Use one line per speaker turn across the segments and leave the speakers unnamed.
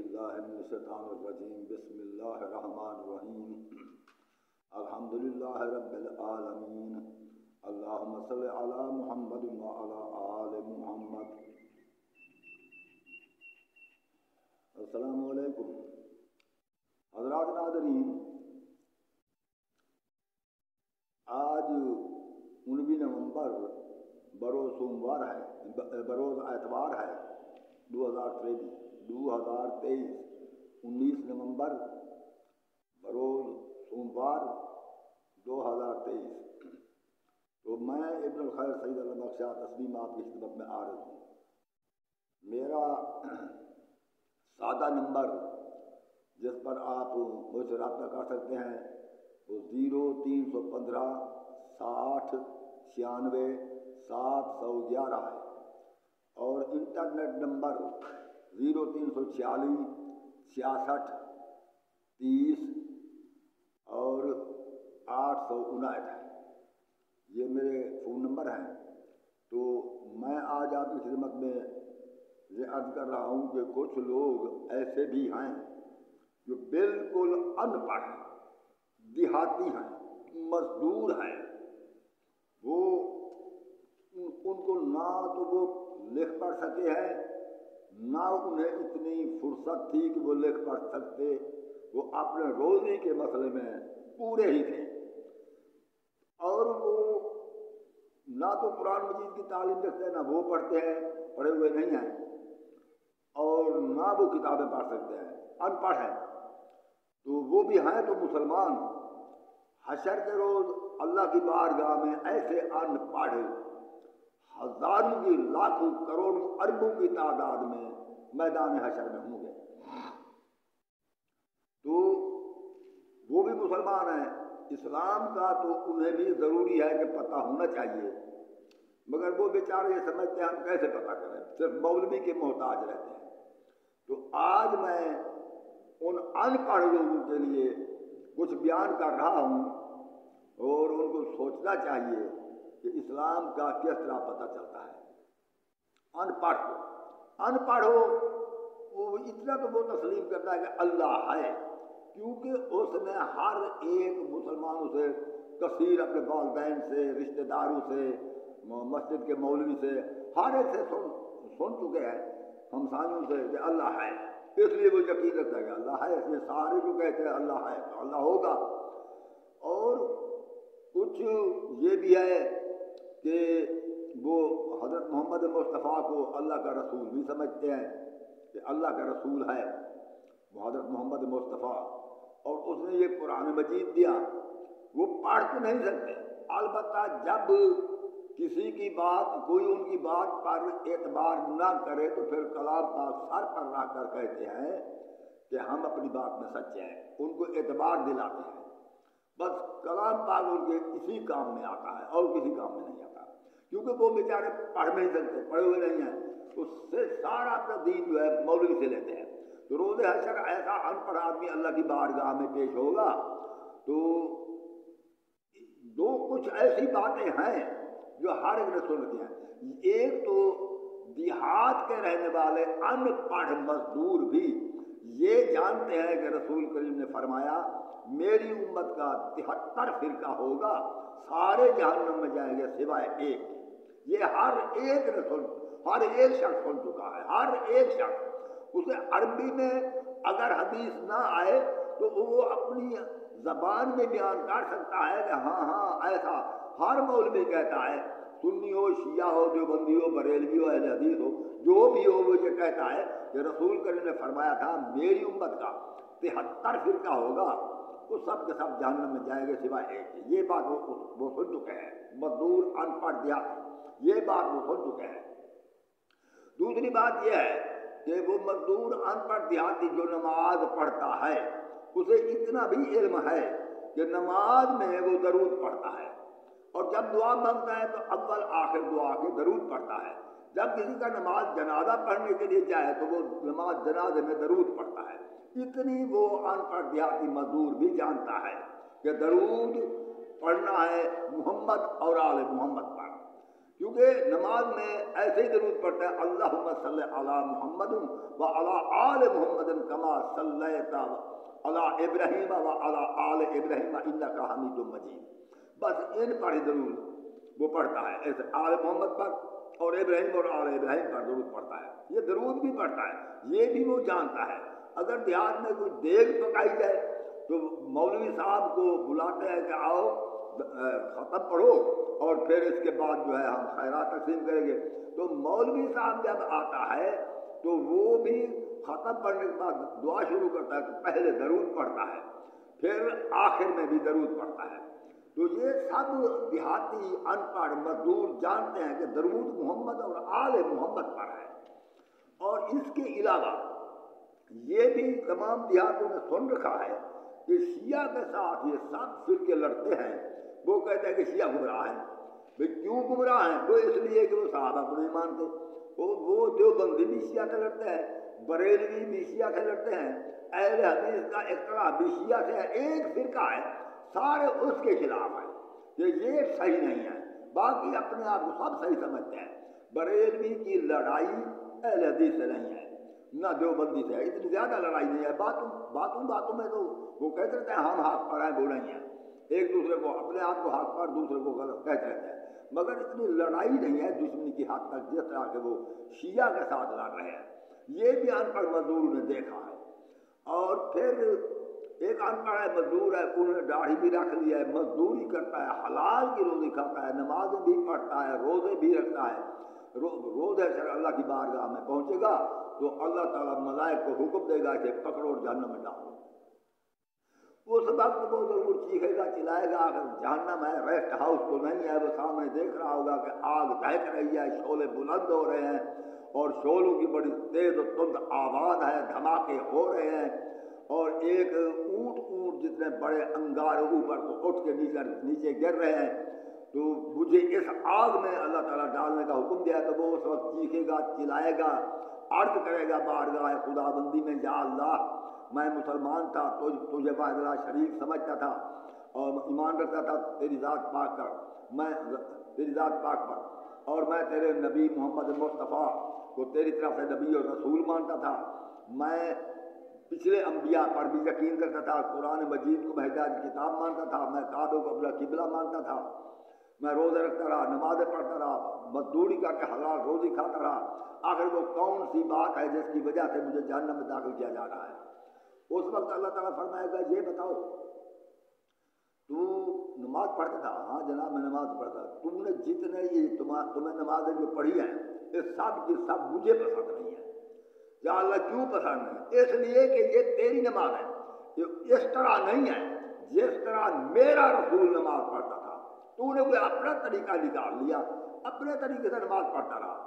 باللہ من الشیطان الرجیم بسم اللہ الرحمن الرحیم الحمدللہ رب العالمین اللہم صل علی محمد وعلی آل محمد۔ السلام علیکم حضرات ناظرین، آج 19 نومبر بروز سوموار ہے، بروز اتوار ہے 2023 19 نومبر بروز سوموار 2023۔ تو میں ابن الخیر سید اللہ بخشا تسلیم آپ کی خدمت میں عارض ہوں۔ میرا سادہ نمبر جس پر آپ مجھ سے رابطہ کر سکتے ہیں وہ 0315 60 96 711 ہے، اور انٹرنیٹ نمبر 0346 66 30 اور 859 ہے۔ یہ میرے فون نمبر ہیں۔ تو میں آج آپ کی خدمت میں یہ عرض کر رہا ہوں کہ کچھ لوگ ایسے بھی ہیں جو بالکل ان پڑھ ہیں، دیہاتی ہیں، مزدور ہیں، وہ ان کو نہ تو وہ لکھ پڑھ سکے ہیں، نہ انہیں اتنی فرصت تھی کہ وہ لکھ پڑھ سکتے، وہ اپنے روزی کے مسئلے میں پورے ہی تھے، اور وہ نہ تو قرآن مجید کی تعلیم رکھتے ہیں، نہ وہ پڑھتے ہیں، پڑھے ہوئے نہیں ہیں، اور نہ وہ کتابیں پڑھ سکتے ہیں، ان پڑھ ہیں۔ تو وہ بھی ہیں تو مسلمان حشر کے روز اللہ کی بارگاہ میں ایسے ان پڑھ ہزاروں کی، لاکھوں، کروڑوں، اربوں کی تعداد میں میدان حشر میں ہوں گے۔ تو وہ بھی مسلمان ہیں، اسلام کا تو انہیں بھی ضروری ہے کہ پتہ ہونا چاہیے، مگر وہ بیچارے یہ سمجھتے ہیں ہم کیسے پتہ کریں، صرف مولوی کے محتاج رہتے ہیں۔ تو آج میں ان ان پڑھ لوگوں کے لیے کچھ بیان کر رہا ہوں، اور ان کو سوچنا چاہیے کہ اسلام کا کس طرح پتہ چلتا ہے۔ ان پڑھ ہو وہ اتنا تو وہ تسلیم کرتا ہے کہ اللہ ہے، کیونکہ اس نے ہر ایک مسلمانوں سے، کثیر اپنے والدین سے، رشتہ داروں سے، مسجد کے مولوی سے، ہر ایک سے سن چکے ہیں، ہمسایوں سے، کہ اللہ ہے، اس لیے وہ یقین رکھتا ہے کہ اللہ ہے، اس لیے سارے جو کہتے ہیں اللہ ہے تو اللہ ہوگا۔ اور کچھ یہ بھی ہے کہ وہ حضرت محمد مصطفیٰ کو اللہ کا رسول بھی سمجھتے ہیں، کہ اللہ کا رسول ہے وہ حضرت محمد مصطفیٰ، اور اس نے یہ قرآن مجید دیا۔ وہ پڑھ تو نہیں سکتے، البتہ جب کسی کی بات، کوئی ان کی بات پر اعتبار نہ کرے تو پھر کلام پاک سر پر رکھ کر کہتے ہیں کہ ہم اپنی بات میں سچے ہیں، ان کو اعتبار دلاتے ہیں۔ بس کلام پاک ان کے اسی کام میں آتا ہے اور کسی کام میں نہیں آتا، کیونکہ وہ بیچارے پڑھ نہیں سکتے، پڑھے ہوئے نہیں ہیں، اس سے سارا اپنا دین جو ہے مولوی سے لیتے ہیں۔ تو روز حشر ایسا ان پڑھ آدمی اللہ کی بارگاہ میں پیش ہوگا تو دو کچھ ایسی باتیں ہیں جو ہر ایک نے سن رکھی ہیں۔ ایک تو دیہات کے رہنے والے ان پڑھ مزدور بھی یہ جانتے ہیں کہ رسول کریم نے فرمایا میری امت کا 73 فرقہ ہوگا، سارے جہنم میں جائیں گے سوائے ایک۔ یہ ہر ایک نے ہر ایک شخص سن چکا ہے، ہر ایک شخص۔ اسے عربی میں اگر حدیث نہ آئے تو وہ اپنی زبان میں بیان کر سکتا ہے کہ ہاں ہاں ایسا ہر مولوی کہتا ہے، سنی ہو، شیعہ ہو، دیوبندی ہو، بریلوی ہو، اہل حدیث ہو، جو بھی ہو، وہ یہ کہتا ہے کہ رسول کریم نے فرمایا تھا میری امت کا 73 فرقہ ہوگا، وہ سب کے سب جہنم میں جائیں گے سوائے ایک کے۔ یہ بات وہ سن چکے ہیں، مزدور، ان پڑھ، دیہاتی، یہ بات وہ سن چکے ہیں۔ دوسری بات یہ ہے کہ وہ مزدور، ان پڑھ، دیہاتی جو نماز پڑھتا ہے اسے اتنا بھی علم ہے کہ نماز میں وہ درود پڑھتا ہے، اور جب دعا مانگتا ہے تو اول آخر دعا کے درود پڑھتا ہے۔ جب کسی کا نماز جنازہ پڑھنے کے لیے جائے تو وہ نماز جنازے میں درود پڑھتا ہے۔ اتنی وہ ان پڑھ دیہاتی مزدور بھی جانتا ہے کہ درود پڑھنا ہے محمد اور آل محمد پر۔ کیونکہ نماز میں ایسے ہی درود پڑھتا ہے اللہم صلی علی محمد و علی آل محمد کما صلیت علی ابراہیم و علی آل ابراہیم انک حمید مجید. بس ان پر ہی درود وہ پڑھتا ہے، ایسے آل محمد پر اور ابراہیم اور آل ابراہیم پر درود پڑھتا ہے. یہ درود بھی پڑھتا ہے، یہ بھی وہ جانتا ہے. اگر دیہات میں کوئی دیگ پکائی جائے تو مولوی صاحب کو بلاتے ہیں کہ آؤ ختم پڑھو اور پھر اس کے بعد جو ہے ہم خیرات تقسیم کریں گے. تو مولوی صاحب جب آتا ہے تو وہ بھی ختم پڑھنے کے بعد دعا شروع کرتا ہے، تو پہلے درود پڑھتا ہے، پھر آخر میں بھی درود پڑھتا ہے. تو یہ سب دیہاتی ان پڑھ مزدور جانتے ہیں کہ درود محمد اور آل محمد پر ہے. اور اس کے علاوہ یہ بھی تمام دیہاتوں میں سن رکھا ہے کہ شیعہ کے ساتھ یہ سب فرقے لڑتے ہیں. وہ کہتے ہیں کہ شیعہ گمراہ ہیں. بھئی کیوں گمراہ ہیں؟ وہ اس لیے کہ وہ صحابہ کو نہیں مانتے. وہ دیوبندی بھی شیعہ سے لڑتے ہیں، بریلوی بھی شیعہ سے لڑتے ہیں، اہل حدیث کا اختلاف بھی شیعہ سے ہے. ایک فرقہ ہے سارے اس کے خلاف ہیں کہ یہ صحیح نہیں ہے، باقی اپنے آپ کو سب صحیح سمجھتے ہیں. بریلوی کی لڑائی اہل حدیث سے نہیں ہے نہ دیوبندی سے ہے، اتنی زیادہ لڑائی نہیں ہے. باتوں میں تو وہ کہتے رہتے ہیں ہم حق پر ہیں وہ نہیں ہیں، ایک دوسرے کو اپنے آپ کو حق پر دوسرے کو غلط کہتے رہتے ہیں. مگر اتنی لڑائی نہیں ہے دشمنی کی حد تک جس طرح کہ وہ شیعہ کے ساتھ لڑ رہے ہیں. یہ بھی ان پڑھ مزدور نے دیکھا ہے. اور پھر ایک ان پڑھ ہے مزدور ہے، انہوں نے داڑھی بھی رکھ لی ہے، مزدوری کرتا ہے، حلال کی روزی کھاتا ہے، نمازیں بھی پڑھتا ہے، روزے بھی رکھتا ہے. روزے سے اللہ کی بارگاہ میں پہنچے گا تو اللہ تعالیٰ ملائک کو حکم دے گا کہ پکڑو اور جہنم میں ڈالو. اس وقت وہ ضرور چیخے گا چلائے گا. اگر جہنم ہے، ریسٹ ہاؤس تو نہیں ہے، وہ سامنے دیکھ رہا ہوگا کہ آگ دہک رہی ہے، شعلے بلند ہو رہے ہیں اور شعلوں کی بڑی تیز و تند آواز ہے، دھماکے ہو رہے ہیں اور ایک اونٹ جتنے بڑے انگارے اوپر کو اٹھ کے نیچے گر رہے ہیں. تو مجھے اس آگ میں اللہ تعالیٰ ڈالنے کا حکم دیا. تو وہ اس وقت چیخے گا چلائے گا، عرض کرے گا بارگاہ خدا بندی میں یا اللہ میں مسلمان تھا، تجھے واحد لا شریک سمجھتا تھا اور ایمان رکھتا تھا تیری ذات پاک پر، اور میں تیرے نبی محمد مصطفیٰ کو تیری طرف سے نبی اور رسول مانتا تھا. میں پچھلے انبیاء پر بھی یقین کرتا تھا، قرآن مجید کو ہدایت کتاب مانتا تھا، میں کعبے کو اپنا قبلہ مانتا تھا، میں روزے رکھتا رہا، نمازیں پڑھتا رہا، مزدوری کر کے حلال روزی کھاتا رہا. آخر وہ کون سی بات ہے جس کی وجہ سے مجھے جہنم میں داخل کیا جا رہا ہے؟ اس وقت اللہ تعالیٰ فرمائے گا یہ بتاؤ تو نماز پڑھتا تھا؟ ہاں جناب میں نماز پڑھتا. تم نے جتنے یہ تمہیں نمازیں جو پڑھی ہیں یہ سب کی سب مجھے پسند نہیں ہے. یا اللہ کیوں پسند نہیں؟ اس لیے کہ یہ تیری نماز ہے، یہ اس طرح نہیں ہے جس طرح میرا رسول نماز پڑھتا تھا. تو نے کوئی اپنا طریقہ نکال لیا، اپنے طریقے سے نماز پڑھتا رہا.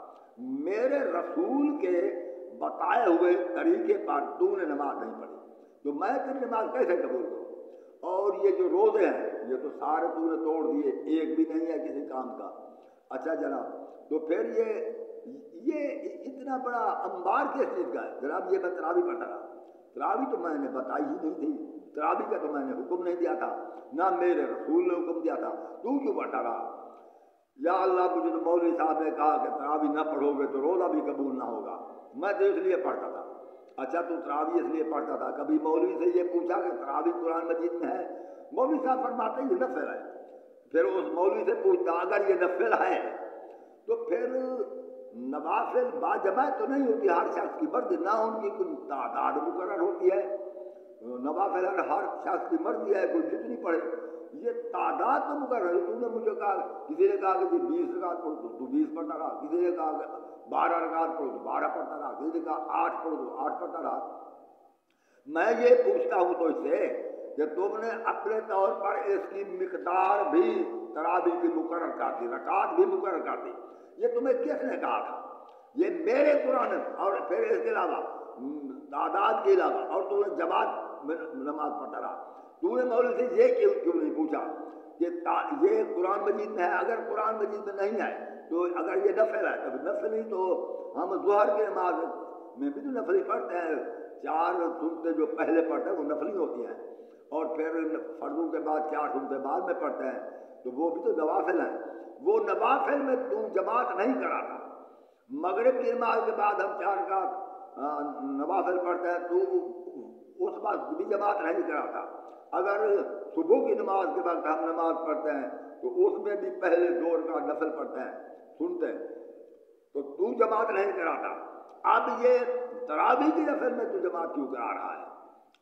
میرے رسول کے بتائے ہوئے طریقے پر تو نے نماز نہیں پڑھی تو میں تیری نماز کیسے قبول کروں؟ اور یہ جو روزے ہیں یہ تو سارے تو نے توڑ دیے، ایک بھی نہیں ہے کسی کام کا. اچھا جناب تو پھر یہ اتنا بڑا انبار کس چیز کا ہے؟ جناب یہ میں تراویح پڑھتا رہا. تراویح تو میں نے بتائی ہی نہیں تھی، تراویح کا تو میں نے حکم نہیں دیا تھا، نہ میرے رسول نے حکم دیا تھا. تو کیوں پڑھتا رہا؟ یا اللہ مجھے تو مولوی صاحب نے کہا کہ تراویح نہ پڑھو گے تو روزہ بھی قبول نہ ہوگا. میں تو اس لیے پڑھتا تھا. اچھا تو تراویح اس لیے پڑھتا تھا، کبھی مولوی سے یہ پوچھا کہ تراویح قرآن مجید میں ہے؟ مولوی صاحب فرماتے ہیں یہ نفل ہے. پھر اس مولوی سے پوچھتا اگر یہ نفل ہے تو پھر نوافل باجماعت تو نہیں ہوتی ہر شخص کی مرضی، نہ ان کی کوئی تعداد مقرر ہوتی ہے. نوافل ہر شخص کی مرضی ہے، کوئی جتنی پڑھے. یہ تعداد تو مقرر ہے. تم نے مجھے کہا، کسی نے کہا کہ 20 رکعت پڑھو تو 20 پڑھتا رہا، کسی نے کہا کہ 12 رکعت پڑھو تو 12 پڑھتا رہا، کسی نے کہا 8 پڑھو تو 8 پڑھتا رہا. میں یہ پوچھتا ہوں تو اس سے کہ تم نے اپنے طور پر اس کی مقدار بھی تراویح کی مقرر کر دی، رکعت بھی مقرر کر دی. یہ تمہیں کس نے کہا تھا؟ یہ میرے قرآن. اور پھر اس کے علاوہ تعداد کے علاوہ اور تم نے جماعت میں نماز پڑھتا رہا. تو نے مولوی سے یہ کیوں نہیں پوچھا کہ یہ قرآن مجید میں ہے؟ اگر قرآن مجید میں نہیں ہے تو اگر یہ نفل ہے تو نفل ہی تو ہم ظہر کی نماز میں بھی تو نفل ہی پڑھتے ہیں. 4 سنتیں جو پہلے پڑھتے ہیں وہ نفل ہی ہوتی ہیں اور پھر فرضوں کے بعد 4 سنتیں بعد میں پڑھتے ہیں تو وہ بھی تو نوافل ہیں. وہ نوافل میں تو جماعت نہیں کراتا. مغرب کی نماز کے بعد ہم 4 رکعت نوافل پڑھتے ہیں تو اس وقت بھی جماعت نہیں کراتا. اگر صبح کی نماز کے وقت ہم نماز پڑھتے ہیں تو اس میں بھی پہلے 2 رکعت نفل پڑھتے ہیں، سنتے ہیں، تو جماعت نہیں کراتا. اب یہ تراویح کی نفل میں تو جماعت کیوں کرا رہا ہے؟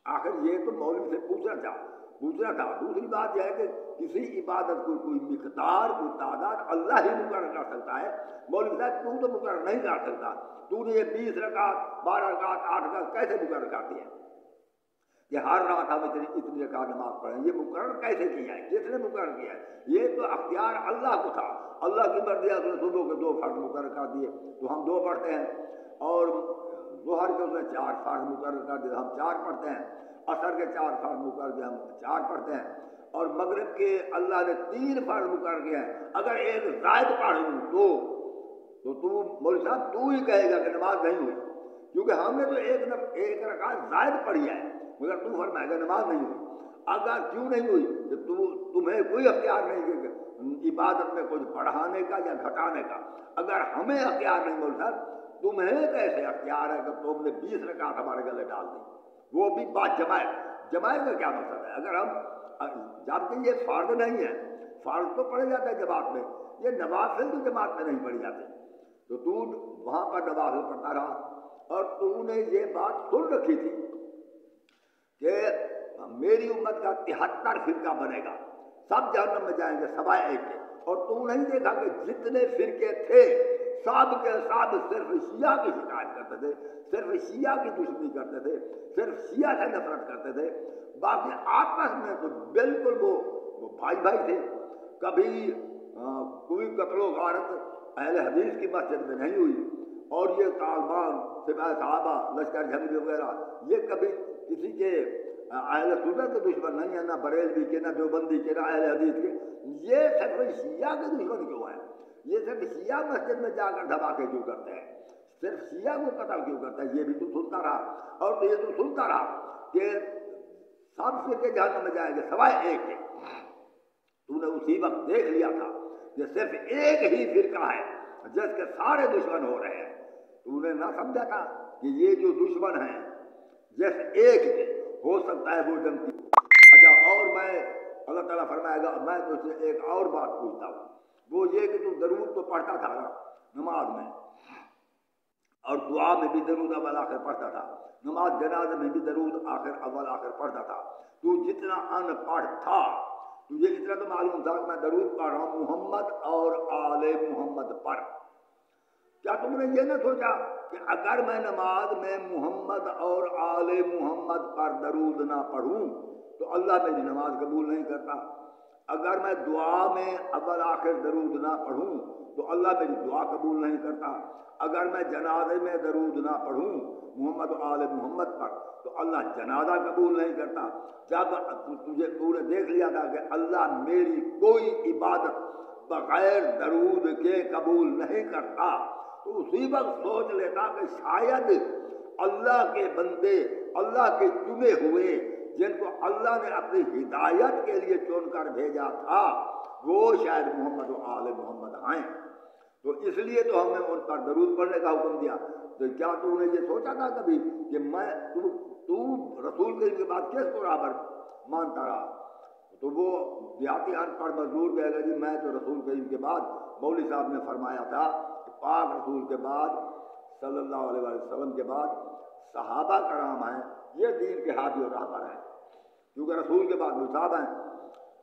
آخر یہ تو مولوی سے پوچھنا تھا. دوسری بات یہ ہے کہ کسی عبادت کو کوئی مقدار، کوئی تعداد اللہ ہی مقرر کر سکتا ہے. مولوی صاحب تو مقرر نہیں کر سکتا. تو نے یہ 20 رکعت 12 رکعت 8 رکعت کیسے مقرر کر دیا کہ ہر رات ہم اتنی رکعت نماز پڑھیں؟ یہ مقرر کیسے کیا ہے؟ کس نے مقرر کیا ہے؟ یہ تو اختیار اللہ کو تھا. اللہ کی مرضی ہے. اس نے صبح کے 2 فرض مقرر کر دیے تو ہم 2 پڑھتے ہیں، اور ظہر کے اس نے 4 فرض مقرر کر دیے ہم 4 پڑھتے ہیں، عصر کے 4 فرض مقرر کیے ہم 4 پڑھتے ہیں، اور مغرب کے اللہ نے 3 فرض مقرر کیے ہیں. اگر ایک زائد پڑھ لوں تو مولوی صاحب تو ہی کہے گا کہ نماز نہیں ہوئی، کیونکہ ہم نے تو ایک رکعت زائد پڑھی ہے، مگر تو فرمائے گا نماز نہیں ہوئی. اگر کیوں نہیں ہوئی کہ تمہیں کوئی اختیار نہیں کہ عبادت میں کچھ بڑھانے کا یا گھٹانے کا. اگر ہمیں اختیار نہیں مولوی صاحب، تمہیں کیسے اختیار ہے کہ تم نے 20 رکعت ہمارے گلے ڈال دی، وہ بھی بات جماعت کا کیا مقصد ہے؟ اگر ہم جبکہ یہ فرض نہیں ہے، فرض تو پڑھے جاتا ہے جماعت میں، یہ نوافل تو جماعت میں نہیں پڑھی جاتے. تو وہاں پر نوافل پڑھتا رہا، اور تو نے یہ بات سن رکھی تھی کہ میری امت کا 73 فرقہ بنے گا، سب جہنم میں جائیں گے سوائے ایک کے. اور تو نہیں دیکھا کہ جتنے فرقے تھے سب کے سب صرف شیعہ کی شکایت کرتے تھے، صرف شیعہ کی دشمنی کرتے تھے، صرف شیعہ سے نفرت کرتے تھے. باقی آپس میں تو بالکل وہ بھائی تھے. کبھی کوئی قتل و غارت اہل حدیث کی مسجد میں نہیں ہوئی، اور یہ طالبان، سپاہی صحابہ، لشکر جھنگی وغیرہ یہ کبھی کسی کے اہل سنت کے دشمن نہیں ہے، نہ بریلوی کے، نہ دیوبندی کے، نہ اہل حدیث کے. یہ صرف شیعہ کے دشمن کیوں ہیں؟ یہ صرف شیعہ مسجد میں جا کر دھماکے کیوں کرتے ہیں؟ صرف شیعہ کو قتل کیوں کرتے ہیں؟ یہ بھی تو سنتا رہا، اور تو یہ تو سنتا رہا کہ سب فرقے جہنم میں جائیں گے سوائے ایک کے. تو نے اسی وقت دیکھ لیا تھا کہ صرف ایک ہی فرقہ ہے جس کے سارے دشمن ہو رہے ہیں. تو نے نہ سمجھا تھا کہ یہ جو دشمن ہیں جس ایک کے ہو سکتا ہے وہ جنتی. اچھا، اور میں اللہ تعالیٰ فرمائے گا میں تو سے ایک اور بات پوچھتا ہوں، وہ یہ کہ تو درود تو پڑھتا تھا نا نماز میں، اور دعا میں بھی درود اول آخر پڑھتا تھا، نماز جنازے میں بھی درود اول آخر پڑھتا تھا. تو جتنا ان پڑھ تھا تجھے اتنا تو معلوم تھا کہ میں درود پڑھ رہا ہوں محمد اور آل محمد پر. کیا تم نے یہ نہ سوچا کہ اگر میں نماز میں محمد اور آل محمد پر درود نہ پڑھوں تو اللہ میری نماز قبول نہیں کرتا؟ اگر میں دعا میں اول آخر درود نہ پڑھوں تو اللہ میری دعا قبول نہیں کرتا؟ اگر میں جنازے میں درود نہ پڑھوں محمد و آل محمد پر تو اللہ جنازہ قبول نہیں کرتا؟ جب تو نے دیکھ لیا تھا کہ اللہ میری کوئی عبادت بغیر درود کے قبول نہیں کرتا، تو اسی وقت سوچ لیتا کہ شاید اللہ کے بندے، اللہ کے چنے ہوئے جن کو اللہ نے اپنی ہدایت کے لیے چن کر بھیجا تھا، وہ شاید محمد و آل محمد آئیں. تو اس لیے تو ہم نے ان پر درود پڑھنے کا حکم دیا. تو کیا تو نے یہ سوچا تھا کبھی کہ تو رسول کریم کے بعد کس کو راہبر مانتا رہا؟ تو وہ دیہاتی ان پڑھ مزدور کہے گا جی میں تو رسول کریم کے بعد، مولوی صاحب نے فرمایا تھا کہ پاک رسول کے بعد صلی اللہ علیہ وسلم کے بعد صحابہ کرام ہیں، یہ دین کے ہادی اور راہبر ہیں، کیونکہ رسول کے بعد وہ صحابہ ہیں.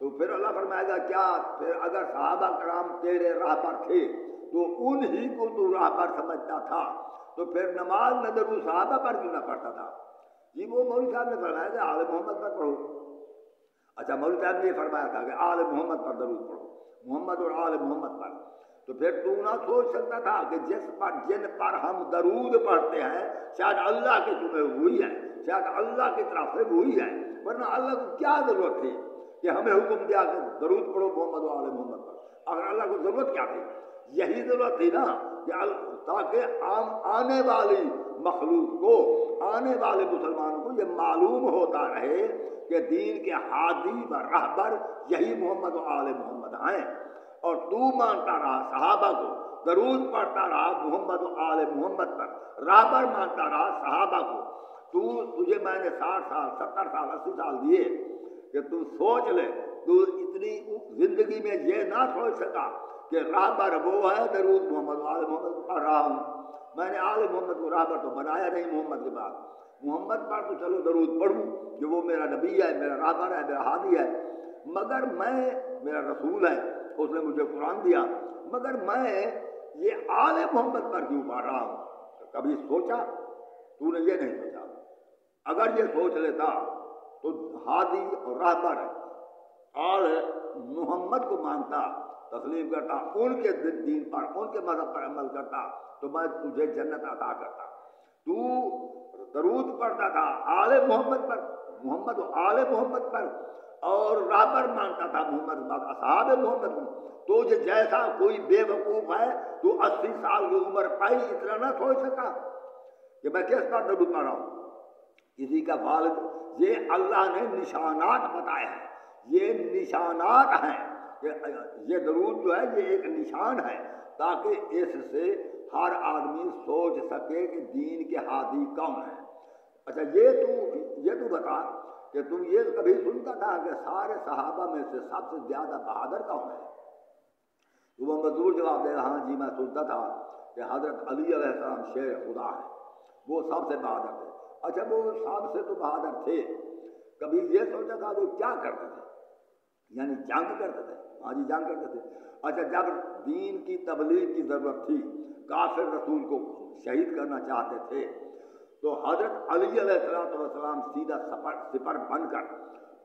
تو پھر اللہ فرمائے گا کیا پھر اگر صحابہ کرام تیرے راہبر تھے تو انہی کو تو راہبر سمجھتا تھا، تو پھر نماز میں درود صحابہ پر کیوں نہ پڑھتا تھا؟ جی وہ مولوی صاحب نے فرمایا کہ آل محمد پر پڑھو. اچھا، مولوی صاحب نے یہ فرمایا تھا کہ آل محمد پر درود پڑھو، محمد اور آل محمد پر. تو پھر تو نہ سوچ سکتا تھا کہ جن پر ہم درود پڑھتے ہیں شاید اللہ کی چنے ہوئی ہے، شاید اللہ کی طرف سے وہی ہے، ورنہ اللہ کو کیا ضرورت تھی کہ ہمیں حکم دیا کہ درود پڑھو محمد و آل محمد پر؟ اگر اللہ کو ضرورت کیا تھی؟ یہی ضرورت تھی نا کہ تاکہ آنے والی مخلوق کو، آنے والے مسلمانوں کو یہ معلوم ہوتا رہے کہ دین کے ہادی و رہبر یہی محمد و آل محمد آئیں. اور تو مانتا رہا صحابہ کو، درود پڑھتا رہا محمد و آل محمد پر، رہبر مانتا رہا صحابہ کو، تجھے میں نے 60 سال 70 سال 80 سال دیے کہ تو سوچ لے، تو اتنی زندگی میں یہ نہ سوچ سکا کہ رہبر وہ ہے درود محمد و آل محمد پڑھ رہا ہوں۔ میں نے آل محمد کو رہبر تو بنایا نہیں محمد کے بعد، محمد پر تو چلو درود پڑھوں کہ وہ میرا نبی ہے، میرا رہبر ہے، میرا ہادی ہے، مگر میں، میرا رسول ہے، اس نے مجھے قرآن دیا، مگر میں یہ آل محمد پر کیوں پڑھ رہا ہوں؟ کبھی سوچا؟ تو نے یہ نہیں سوچا۔ اگر یہ سوچ لیتا تو ہادی اور رہبر آل محمد کو مانتا، تسلیم کرتا، ان کے دین پر، ان کے مذہب پر عمل کرتا تو میں تجھے جنت عطا کرتا۔ تو درود پڑھتا تھا آل محمد پر، محمد و آل محمد پر، اور رہبر مانتا تھا محمد بعد اصحاب محمد کو۔ تو جیسا کوئی بے وقوف ہے تو 80 سال کی عمر پائی اتنا نہ سوچ سکا کہ میں کس پر درود پڑھ رہا ہوں؟ کسی کا والد، یہ اللہ نے نشانات بتائے ہیں، یہ نشانات ہیں کہ یہ درود جو ہے یہ ایک نشان ہے تاکہ اس سے ہر آدمی سوچ سکے کہ دین کے ہادی کون ہے۔ اچھا یہ تو بتا کہ تم یہ کبھی سنتا تھا کہ سارے صحابہ میں سے سب سے زیادہ بہادر کون ہے؟ تو وہ مزدور جواب دے رہا، ہاں جی میں سنتا تھا کہ حضرت علی علیہ السلام شیر خدا ہے، وہ سب سے بہادر تھے۔ اچھا وہ سب سے تو بہادر تھے، کبھی یہ سوچا تھا وہ کیا کرتے تھے؟ یعنی جنگ کرتے تھے؟ ہاں جی جنگ کرتے تھے۔ اچھا جب دین کی تبلیغ کی ضرورت تھی، کافر رسول کو شہید کرنا چاہتے تھے، تو حضرت علی علیہ السلام سیدھا سپر بن کر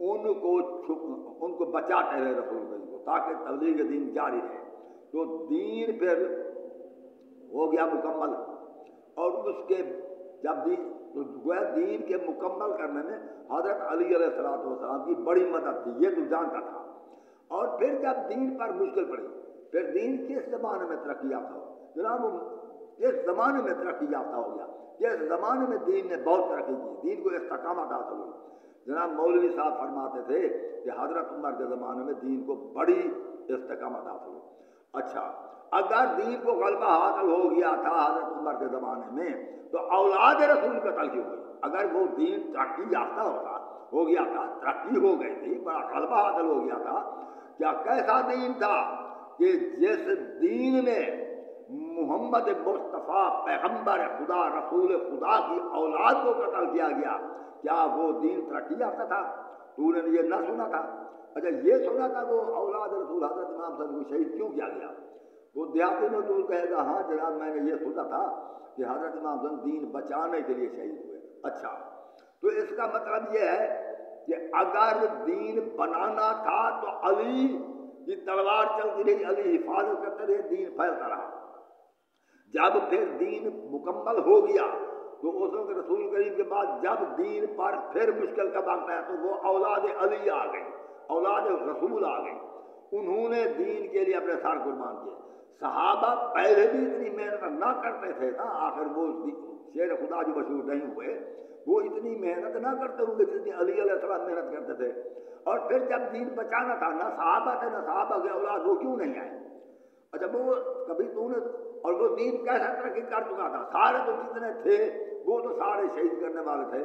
ان کو بچاتے رہے رسول کریم کو، تاکہ تبلیغ دین جاری رہے۔ تو دین پھر ہو گیا مکمل، اور اس کے جب دین کے مکمل کرنے میں حضرت علی علیہ السلام کی بڑی مدد تھی، یہ تو جانتا تھا۔ اور پھر جب دین پر مشکل پڑی، پھر دین کس زمانے میں ترقی یافتہ ہو جناب؟ کس زمانے میں ترقی یافتہ ہو گیا؟ جس زمانے میں دین نے بہت ترقی کی، دین کو استقامت حاصل ہوئی۔ جناب مولوی صاحب فرماتے تھے کہ حضرت عمر کے زمانے میں دین کو بڑی استقامت حاصل ہوئی۔ اچھا اگر دین کو غلبہ حاصل ہو گیا تھا حضرت عمر کے زمانے میں تو اولاد رسول قتل کیوں ہوئی؟ اگر وہ دین ترقی یافتہ ہو گیا تھا، ترقی ہو گئی تھی، بڑا غلبہ حاصل ہو گیا تھا، کیا کیسا دین تھا کہ جس دین میں محمد مصطفیٰ پیغمبر خدا رسول خدا کی اولاد کو قتل کیا گیا، کیا وہ دین ترقی یافتہ تھا؟ تو نے یہ نہ سنا تھا؟ اچھا یہ سنا تھا وہ اولاد رسول حضرت امام صاحب کو شہید کیوں کیا گیا؟ وہ دیہاتی مزدور کہے گا ہاں جناب میں نے یہ سنا تھا کہ حضرت امام صاحب دین بچانے کے لیے شہید ہوئے۔ اچھا تو اس کا مطلب یہ ہے کہ اگر دین بنانا تھا تو علی کی تلوار چلتی رہی، علی حفاظت کرتے رہے، دین پھیلتا رہا۔ جب پھر دین مکمل ہو گیا تو اس وقت رسول کریم کے بعد جب دین پر پھر مشکل کا وقت ہے تو وہ اولاد علی آ گئی، اولاد رسول آ گئی، انہوں نے دین کے لیے اپنے سر قربان کیے۔ صحابہ پہلے بھی اتنی محنت نہ کرتے تھے نا، آخر وہ شیر خدا جو مشہور نہیں ہوئے، وہ اتنی محنت نہ کرتے ہوں گے جتنی علی علیہ السلام محنت کرتے تھے۔ اور پھر جب دین بچانا تھا، نہ صحابہ تھے نہ صحابہ کے اولاد، وہ کیوں نہیں آئے؟ اچھا وہ کبھی تو نے، اور وہ دین کیسا ترقی کر چکا تھا؟ سارے تو جتنے تھے وہ تو سارے شہید کرنے والے تھے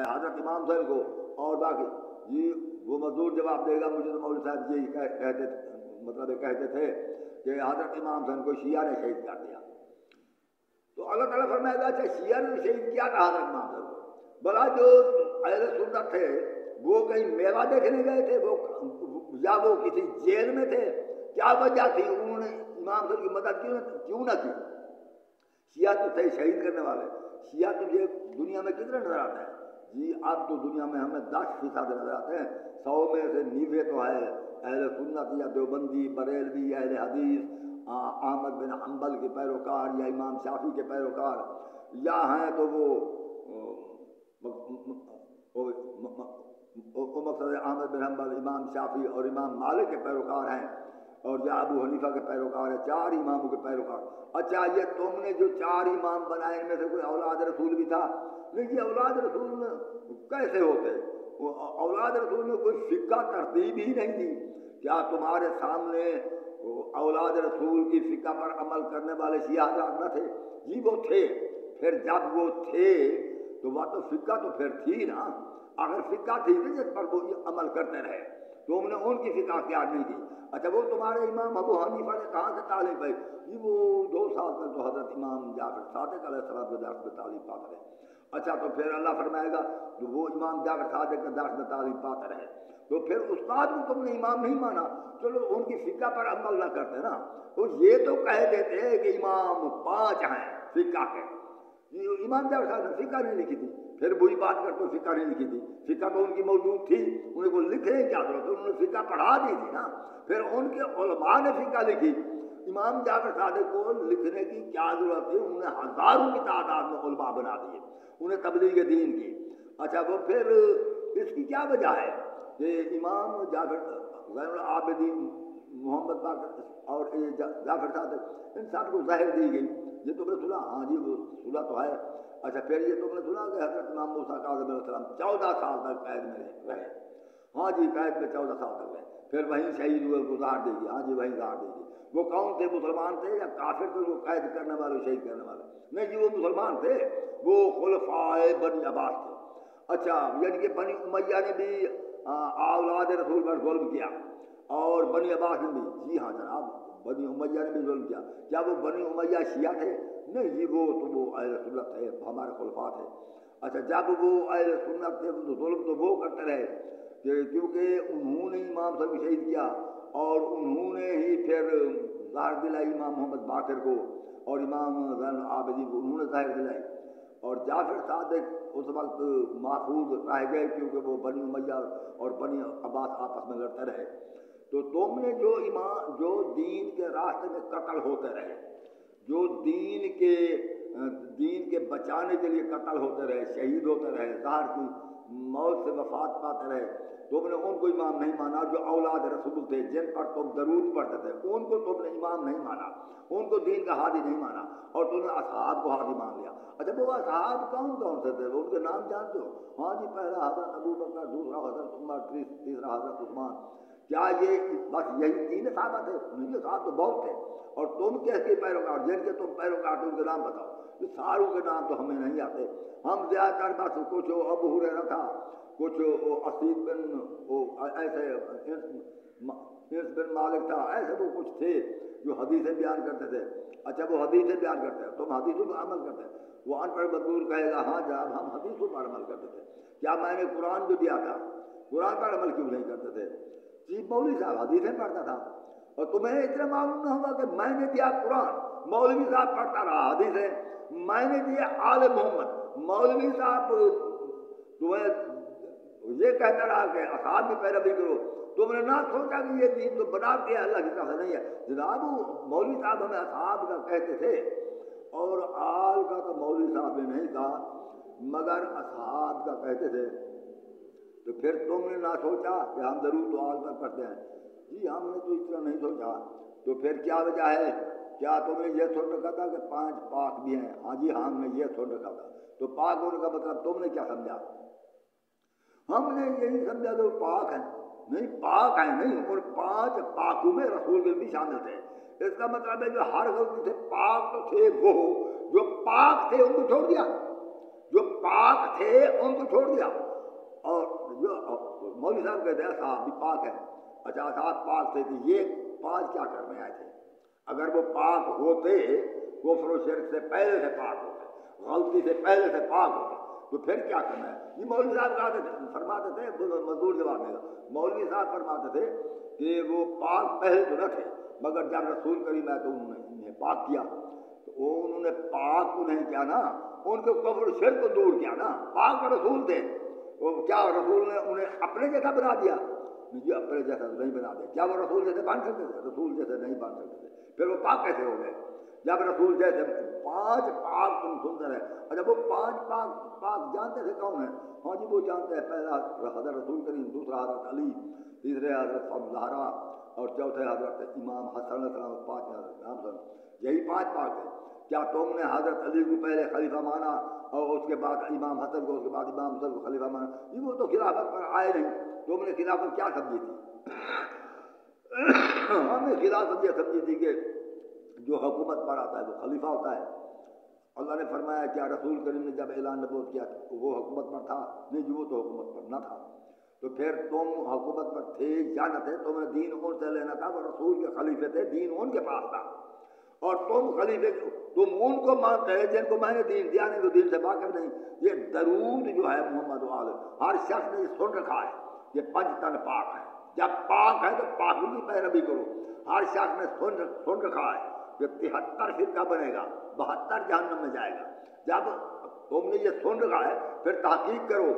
حضرت امام صاحب کو، اور باقی جی وہ مزدور جواب دے گا مجھے تو مولوی صاحب یہی کہتے، مطلب یہ کہتے تھے کہ حضرت امام صاحب کو شیعہ نے شہید کر دیا۔ تو اللہ تعالیٰ فرمائے گا اچھا شیعہ نے شہید کیا تھا حضرت امام صاحب کو؟ بلا جو اہل سنت تھے وہ کہیں میلہ دیکھنے گئے تھے وہ، یا وہ کسی جیل میں تھے؟ کیا وجہ تھی انہوں نے امام صاحب کی مدد کیوں نہ کی؟ شیعہ تو تھے شہید کرنے والے۔ شیعہ تو یہ دنیا میں کتنے نظر آتے ہیں؟ جی اب تو دنیا میں ہمیں 10% نظر آتے ہیں، 100 میں سے 90 تو ہے اہل سنت یا دیوبندی، بریلوی، اہل حدیث، احمد بن حنبل کے پیروکار یا امام شافعی کے پیروکار، یا ہیں تو وہ مقصد احمد بن حنبل، امام شافعی اور امام مالک کے پیروکار ہیں، اور یا ابو حنیفہ کے پیروکار ہیں، 4 اماموں کے پیروکار۔ اچھا یہ تم نے جو 4 امام بنائے ان میں سے کوئی اولاد رسول بھی تھا؟ نہیں، یہ اولاد رسول میں کیسے ہوتے؟ اولاد رسول میں کوئی فقہ ترتیب ہی نہیں تھی۔ کیا تمہارے سامنے وہ اولاد رسول کی فقہ پر عمل کرنے والے شیعہ حضرات نہ تھے؟ جی وہ تھے. پھر جب وہ تھے تو وہ تو فقہ تو پھر تھی نا. اگر فقہ تھی نا جس پر وہ عمل کرتے رہے تو ہم نے ان کی فقہ اختیار نہیں کی. اچھا وہ تمہارے امام ابو حنیفہ نے کہاں سے تعلیم پائی؟ جی وہ 2 سال تک تو حضرت امام جعفر صادق علیہ السلام کے درس میں تعلیم پاتے رہے. اچھا تو پھر اللہ فرمائے گا کہ وہ امام جعفر صادق کے درس میں تعلیم پاتے رہے تو پھر استاد کو تم نے امام نہیں مانا. چلو ان کی فقہ پر عمل نہ کرتے نا تو یہ تو کہہ دیتے ہیں کہ امام 5 ہیں فقہ کے. امام جعفر صاحب نے فقہ نہیں لکھی تھی. پھر وہی بات کرتے فقہ نہیں لکھی تھی. فقہ تو ان کی موجود تھی, انہیں کو لکھنے کیا ضرورت ہے, انہوں نے فقہ پڑھا دی تھی نا. پھر ان کے علماء نے فقہ لکھی. امام جعفر صادق کو لکھنے کی کیا ضرورت ہے؟ انہوں نے ہزاروں کی تعداد میں علماء بنا دیے, انہیں تبلیغ دین کی. اچھا وہ پھر اس کی کیا وجہ ہے کہ امام جعفر غیر العابدین محمد باقر اور جعفر صادق ان سب کو ظاہر دی گئی. یہ تم نے سنا؟ ہاں جی وہ سنا تو ہے. اچھا پھر یہ تم نے سنا کہ حضرت امام موسیٰ کاظم علیہ السلام 14 سال تک قید میں رہے. ہاں جی قید میں 14 سال تک رہے. پھر وہیں شہید ہوئے, گزار دے گی. ہاں جی وہیں گزار دے گی. وہ کون تھے؟ مسلمان تھے یا کافر تھے وہ قید کرنے والے شہید کرنے والے؟ نہیں جی وہ مسلمان تھے, وہ خلفائے بنی عباس تھے. اچھا یعنی کہ بنی امیہ نے بھی اولاد رسول پر ظلم کیا اور بنی عباس نے بھی. جی ہاں جناب بنی امیہ نے بھی ظلم کیا. کیا وہ بنی امیہ شیعہ تھے؟ نہیں جی وہ تو وہ اہل سنت تھے, ہمارے خلفاء تھے. اچھا جب وہ اہل سنت تھے تو ظلم تو وہ کرتے رہے کہ کیونکہ انہوں نے امام صاحب کو شہید کیا اور انہوں نے ہی پھر ظاہر دلائی امام محمد باقر کو اور امام زین العابدین کو انہوں نے ظاہر دلائی. اور جعفر صادق اس وقت محفوظ رہ گئے کیونکہ وہ بنی امیہ اور بنی عباس آپس میں لڑتے رہے. تو تم نے جو دین کے راستے میں قتل ہوتے رہے, جو دین کے بچانے کے لیے قتل ہوتے رہے, شہید ہوتے رہے, ظاہر کی موت سے وفات پاتے رہے, تم نے ان کو امام نہیں مانا. جو اولاد رسول تھے جن پر تم درود پڑھتے تھے ان کو تم نے امام نہیں مانا, ان کو دین کا ہادی نہیں مانا اور تم نے اصحاب کو ہادی مان لیا. اچھا وہ اصحاب کون سے تھے؟ وہ ان کے نام جانتے ہو؟ ہاں جی پہلا حضرت ابو بکر, دوسرا حضرت عمر, تیسرا حضرت عثمان. کیا یہ بس یہی 3 صحابہ تھے؟ نہیں صاحب تو بہت تھے. اور تم کس کے پیروکار, جن کے تم پیروکار تھے ان کے نام بتاؤ. یہ ساروں کے نام تو ہمیں نہیں آتے. ہم زیادہ تر بس کچھ ابو ہریرہ تھا, کچھ اسید بن ایسے انس بن مالک تھا, ایسے وہ کچھ تھے جو حدیثیں بیان کرتے تھے. اچھا وہ حدیثیں بیان کرتے ہیں, تم حدیثوں پر عمل کرتے ہیں. وہ ان پڑھ مزدور کہے گا ہاں جناب ہم حدیثوں پر عمل کرتے تھے. کیا میں نے قرآن جو دیا تھا قرآن پر عمل کیوں نہیں کرتے تھے؟ جی مولوی صاحب حدیثیں پڑھتا تھا. اور تمہیں اتنا معلوم نہ ہوگا کہ میں نے دیا قرآن, مولوی صاحب پڑھتا رہا حدیثیں. میں نے دیا آل محمد, مولوی صاحب تمہیں یہ کہتا رہا کہ اصحاب کی پیروی کرو. تم نے نہ سوچا کہ یہ دین تو بنا دیا اللہ کی طرف سے نہیں ہے. جناب مولوی صاحب ہمیں اصحاب کا کہتے تھے اور آل کا تو مولوی صاحب نے نہیں کہا مگر اصحاب کا کہتے تھے. تو پھر تم نے نہ سوچا کہ ہم ضرور تو آل پر پڑھتے ہیں. جی ہم نے تو اس طرح نہیں سوچا. تو پھر کیا وجہ ہے؟ کیا تم نے یہ سن رکھا تھا کہ 5 پاک بھی ہیں؟ ہاں جی ہم نے یہ سن رکھا تھا. تو پاک ہونے کا مطلب تم نے کیا سمجھا؟ ہم نے یہی سمجھا کہ وہ پاک ہیں. نہیں پاک ہیں نہیں, اور 5 پاکوں میں رسول کے بھی شامل تھے. اس کا مطلب ہے جو ہر غلطی سے پاک تو تھے وہ جو پاک تھے ان کو چھوڑ دیا, جو پاک تھے ان کو چھوڑ دیا. اور جو مولوی صاحب کہتے ہیں صاحب بھی پاک ہے. اچھا صاحب پاک تھے تو یہ 5 کیا کرنے آئے تھے؟ اگر وہ پاک ہوتے کفر و شرک سے پہلے سے پاک ہوتے, غلطی سے پہلے سے پاک ہوتے, تو پھر کیا کرنا ہے؟ یہ مولوی صاحب فرماتے تھے, مزدور جواب دے گا, مولوی صاحب فرماتے تھے کہ وہ پاک پہلے تو نہ تھے مگر جب رسول کریم ہے تو انہوں نے انہیں پاک کیا. تو انہوں نے پاک کو نہیں کیا نا, ان کے کفر و شرک کو دور کیا نا. پاک رسول تھے, وہ کیا رسول نے انہیں اپنے جیسا بنا دیا؟ مجھے اپنے جیسا نہیں بنا دیا. کیا وہ رسول جیسے بن سکتے تھے؟ رسول جیسے نہیں بن سکتے تھے. پھر وہ پاک کیسے ہو گئے جب رسول جیسے 5 پاک تم سنتے رہے؟ اچھا وہ 5 پاک جانتے تھے کون ہیں؟ ہاں جی وہ جانتے ہیں. پہلا حضرت رسول کریم, دوسرا حضرت علی, تیسرے حضرت زہرا اور چوتھے حضرت امام حسن علیہ السلام, 5 حضرت امام حسن. یہی 5 پاک ہیں. کیا تم نے حضرت علی کو پہلے خلیفہ مانا اور اس کے بعد امام حسن کو, اس کے بعد امام حسن کو خلیفہ مانا؟ یہ وہ تو خلافت پر آئے نہیں. تم نے خلافت کیا سمجھی تھی؟ ہمیں خلافت یہ سمجھی تھی کہ جو حکومت پر آتا ہے وہ خلیفہ ہوتا ہے. اللہ نے فرمایا کیا رسول کریم نے جب اعلان نبوت کیا وہ حکومت پر تھا؟ نہیں جی، وہ تو حکومت پر نہ تھا. تو پھر تم حکومت پر تھے یا نہ تھے، تمہیں دین ان سے لینا تھا. وہ رسول کے خلیفے تھے، دین ان کے پاس تھا. اور تم خلیفے، تم ان کو مانتے ہیں جن کو میں نے دین دیا، نہیں تو دین سے واقف نہیں. یہ درود جو ہے محمد وآلہ، ہر شخص نے سن رکھا ہے. یہ 5 تن پاک ہے. جب پاک ہے تو پاک کی پیروی کرو. ہر شخص نے سن رکھا ہے کہ 73 فرقہ بنے گا، 72 جہنم میں جائے گا. جب تم نے یہ سن رکھا ہے پھر تحقیق کرو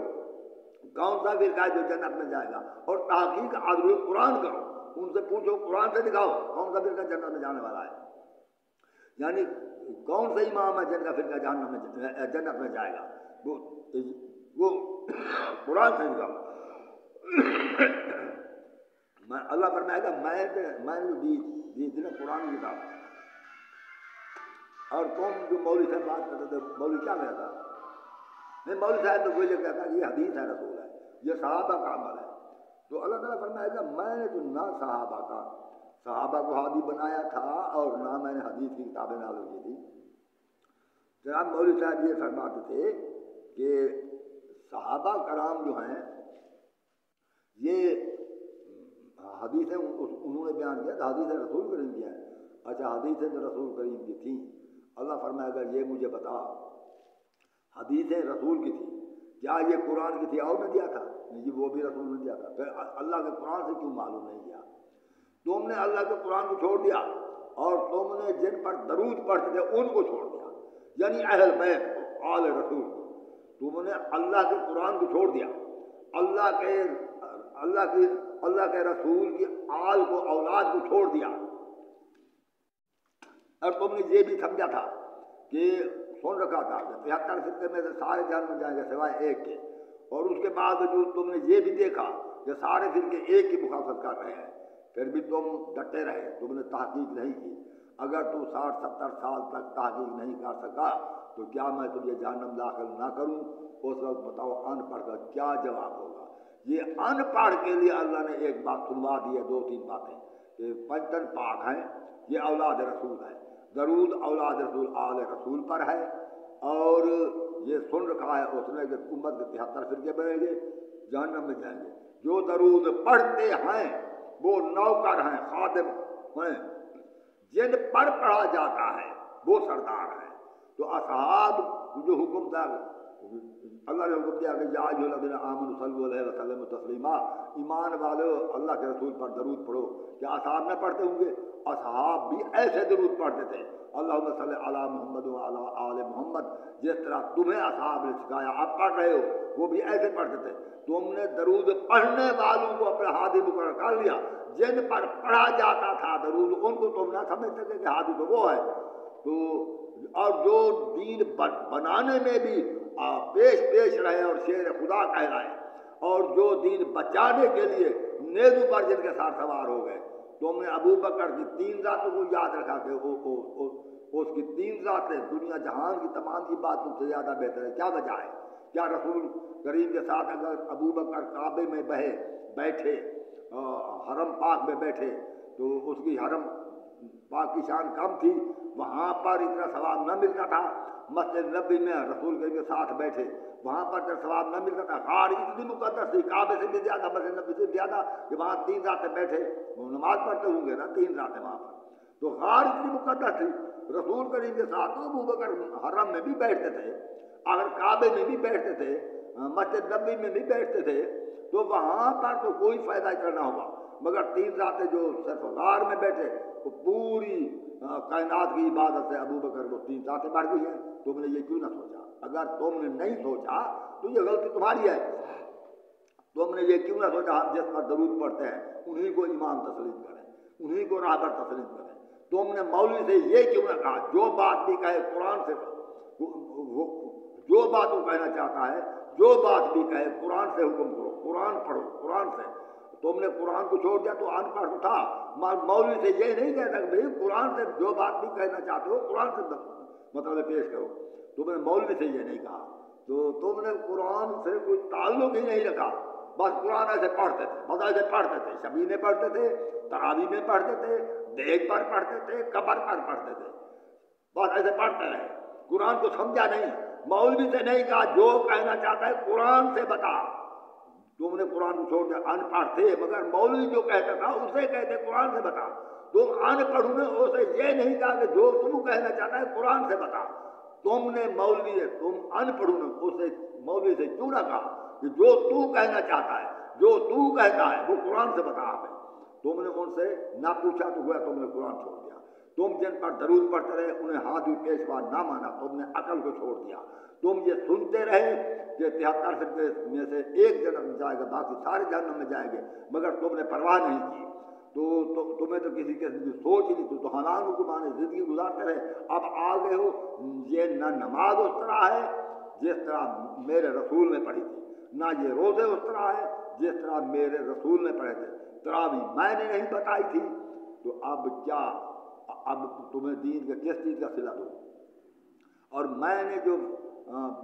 کون سا فرقہ ہے جو جنت میں جائے گا، اور تحقیق عدل قرآن کرو. ان سے پوچھو، قرآن سے دکھاؤ کون سا فرقہ جنت میں جانے والا ہے. یعنی کون سا امام ہے جن کا فرقہ جنت میں جائے گا، وہ قرآن سے دکھاؤ. اللہ فرمائے گا میں نے دی تھی نا قرآن کی کتاب. اور تم جو مولوی صاحب بات کرتے تھے، مولوی کیا کہتا؟ نہیں، مولوی صاحب تو کوئی یہ کہتا یہ حدیث ہے رسول ہے، یہ صحابہ کا عمل ہے. تو اللہ تعالیٰ فرمائے گا میں نے تو نہ صحابہ کو ہادی بنایا تھا اور نہ میں نے حدیث کی کتابیں نازل کی تھی. جناب مولوی صاحب یہ فرماتے تھے کہ صحابہ کرام جو ہیں یہ حدیثیں انہوں نے بیان کیا تھا، حدیث رسول کریم کی ہے. اچھا، حدیثیں تو رسول کریم کی تھیں. اللہ فرمائے گا یہ مجھے بتا، حدیثیں رسول کی تھی، کیا یہ قرآن کی تھی اور نے دیا تھا؟ نہیں جی، وہ بھی رسول نے دیا تھا. پھر اللہ کے قرآن سے کیوں معلوم نہیں کیا؟ تم نے اللہ کے قرآن کو چھوڑ دیا اور تم نے جن پر درود پڑھتے تھے ان کو چھوڑ دیا، یعنی اہل بیت کو، آل رسول کو. تم نے اللہ کے قرآن کو چھوڑ دیا، اللہ کے رسول کی آل کو، اولاد کو چھوڑ دیا. اور تم نے یہ بھی سمجھا تھا کہ سن رکھا تھا کہ 73 فرقے میں سے سارے جہنم میں جائیں گے سوائے ایک کے. اور اس کے بعد جو تم نے یہ بھی دیکھا کہ سارے فرقے ایک کی مخالفت کر رہے ہیں، پھر بھی تم ڈٹے رہے، تم نے تحقیق نہیں کی. اگر تو 60-70 سال تک تحقیق نہیں کر سکا تو کیا میں تجھے جہنم داخل نہ کروں؟ اس وقت بتاؤ ان پڑھ کا کیا جواب ہوگا. یہ ان پڑھ کے لیے اللہ نے ایک بات سنوا دی ہے، 2-3 باتیں کہ 5 تن پاک ہیں، یہ اولاد رسول ہے. درود اولاد رسول آل رسول پر ہے. اور یہ سن رکھا ہے اس نے کہ امت کے 73 فرقے بنیں گے، جہنم میں جائیں گے. جو درود پڑھتے ہیں وہ نوکر ہیں، خادم ہیں، جن پر پڑھا جاتا ہے وہ سردار ہیں. تو اصحاب جو حکم دیا، اللہ نے حکم دیا کہ یا ایھا الذین آمنوا صلوا علیہ وسلموا تسلیما، ایمان والو اللہ کے رسول پر درود پڑھو. کیا اصحاب نہ پڑھتے ہوں گے؟ اصحاب بھی ایسے درود پڑھتے تھے، اللہم صلی علی محمد وعلی آل محمد، جس طرح تمہیں اصحاب نے سکھایا آپ پڑھ رہے ہو، وہ بھی ایسے پڑھتے تھے. تم نے درود پڑھنے والوں کو اپنے ہادی مقرر کر لیا، جن پر پڑھا جاتا تھا درود ان کو تم نہ سمجھ سکے کہ ہادی تو وہ ہے. تو اور جو دین بنانے میں بھی پیش رہے اور شیر خدا کہلائے، اور جو دین بچانے کے لیے نیزو پر جن کے ساتھ سوار ہو گئے. تم نے ابو بکر کی 3 ذاتوں کو یاد رکھا کہ اس کی 3 ذاتیں دنیا جہان کی تمام کی بات تم سے زیادہ بہتر ہے. کیا وجہ ہے؟ کیا رسول کریم کے ساتھ اگر ابو بکر کعبے میں بیٹھے، حرم پاک میں بیٹھے، تو اس کی حرم پاک کی شان کم تھی، وہاں پر اتنا ثواب نہ ملتا تھا. مسجد نبی میں رسول کریم کے ساتھ بیٹھے، وہاں پر جب ثواب نہ ملتا تھا. غار اتنی مقدس تھی، کعبے سے بھی زیادہ، مسجد نبی سے بھی زیادہ، کہ وہاں 3 راتیں بیٹھے، وہ نماز پڑھتے ہوں گے نا 3 راتیں وہاں پر. تو غار اتنی مقدس تھی، رسول کریم کے ساتھ ابو بکر حرم میں بھی بیٹھتے تھے، اگر کعبے میں بھی بیٹھتے تھے، مسجد نبی میں بھی بیٹھتے تھے، تو وہاں پر تو کوئی فائدہ اتنا نہ ہوگا. مگر 3 راتیں جو صرف غار میں بیٹھے، وہ پوری کائنات کی عبادت سے ابو بکر کو 3 راتیں بڑھ گئی ہیں. تم نے یہ کیوں نہ سوچا؟ اگر تم نے نہیں سوچا تو یہ غلطی تمہاری ہے. تم نے یہ کیوں نہ سوچا ہم جس پر درود پڑھتے ہیں انہی کو امام تسلیم کریں، انہی کو راہبر تسلیم کریں. تم نے مولوی سے یہ کیوں نہ کہا جو بات بھی کہے قرآن سے، جو بات وہ کہنا چاہتا ہے، جو بات بھی کہے قرآن سے حکم کرو، قرآن پڑھو، قرآن سے. تم نے قرآن کو چھوڑ دیا تو ان پڑھ تو تھا. مولوی سے یہ نہیں کہہ سکتے قرآن سے جو بات بھی کہنا چاہتے ہو قرآن سے مطلب پیش کرو. تم نے مولوی سے یہ نہیں کہا، تو تم نے قرآن سے کوئی تعلق ہی نہیں رکھا. بس قرآن ایسے پڑھتے تھے، بس ایسے پڑھتے تھے، شبی میں پڑھتے تھے، تراویح میں پڑھتے تھے، دیگ پر پڑھتے تھے، قبر پر پڑھتے تھے، بس ایسے پڑھتے رہے، قرآن کو سمجھا نہیں۔ مولوی سے نہیں کہا جو کہنا چاہتا ہے قرآن سے بتا، تم نے قرآن کو چھوڑ دیا، ان پڑھ تھے مگر مولوی جو کہتا تھا اسے کہتے قرآن سے بتا۔ تم ان پڑھوں نے اسے یہ نہیں کہا کہ جو تم کہنا چاہتا ہے قرآن سے بتا، تم نے مولوی ہے، تم ان پڑھوں نے اسے مولوی سے کیوں نہ کہا کہ جو تو کہنا چاہتا ہے، جو تو کہتا ہے وہ قرآن سے بتا ہمیں۔ تم نے ان سے نہ پوچھا تو ہوا تم نے قرآن چھوڑ دیا۔ تم جن پر درود پڑھتے رہے انہیں ہادی پیشوا نہ مانا، تم نے عقل کو چھوڑ دیا۔ تم یہ سنتے رہے کہ 73 فرقے میں سے ایک جنت میں جائے گا، باقی سارے جہنم میں جائیں گے، مگر تم نے پرواہ نہیں کی۔ تو تمہیں تو کسی قسم کی سوچ ہی نہیں، تو حلال کو مانے زندگی گزارتے رہے۔ اب آ گئے ہو، یہ نہ نماز اس طرح ہے جس طرح میرے رسول نے پڑھی تھی، نہ یہ روزے اس طرح ہے جس طرح میرے رسول نے پڑھے تھے، تراویح میں نے نہیں بتائی تھی، تو اب کیا، اب تمہیں دین کے کس چیز کا صلہ دوں؟ اور میں نے جو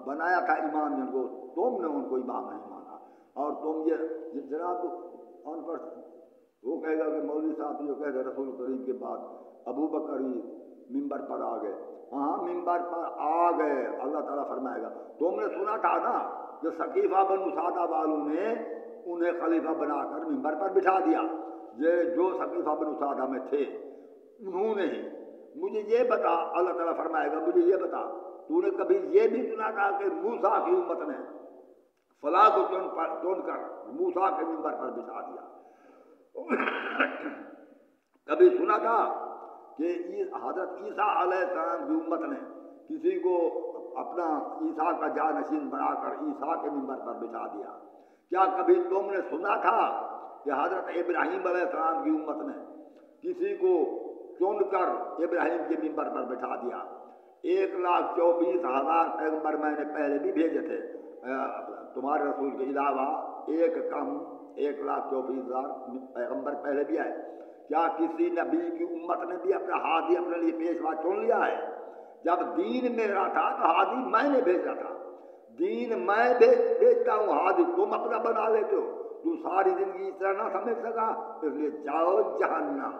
بنایا تھا امام جن کو، تم نے ان کو امام نہیں مانا، اور تم یہ جناب ان پر وہ کہے گا کہ مولوی صاحب جو کہتے رسول کریم کے بعد ابو بکر ہی ممبر پر آ گئے۔ ہاں ممبر پر آ گئے، اللہ تعالیٰ فرمائے گا تم نے سنا تھا نا کہ ثقیفہ بنو سعدہ والوں نے انہیں خلیفہ بنا کر ممبر پر بٹھا دیا، یہ جو ثقیفہ بنو سعدہ میں تھے انہوں نے ہی۔ مجھے یہ بتا، اللہ تعالیٰ فرمائے گا مجھے یہ بتا، تو نے کبھی یہ بھی سنا تھا کہ موسیٰ کی امت نے فلاں کو چن کر موسیٰ کے ممبر پر بٹھا دیا؟ کبھی سنا تھا کہ حضرت عیسیٰ علیہ السلام کی امت نے کسی کو اپنا عیسیٰ کا جانشین بنا کر عیسیٰ کے ممبر پر بٹھا دیا؟ کیا کبھی تم نے سنا تھا کہ حضرت ابراہیم علیہ السلام کی امت نے کسی کو چن کر ابراہیم کے ممبر پر بٹھا دیا؟ 1,24,000 پیغمبر میں نے پہلے بھی بھیجے تھے تمہارے رسول کے علاوہ، ایک کم 1,24,000 پیغمبر پہلے بھی آئے۔ کیا کسی نبی کی امت نے بھی اپنا ہادی اپنے لیے پیشوا چن لیا ہے؟ جب دین میرا تھا تو ہادی میں نے بھیجا تھا، دین میں بھیجتا ہوں، ہادی تم اپنا بنا لیتے ہو۔ تو ساری زندگی اس طرح نہ سمجھ سکا، اس لیے جاؤ جہنم۔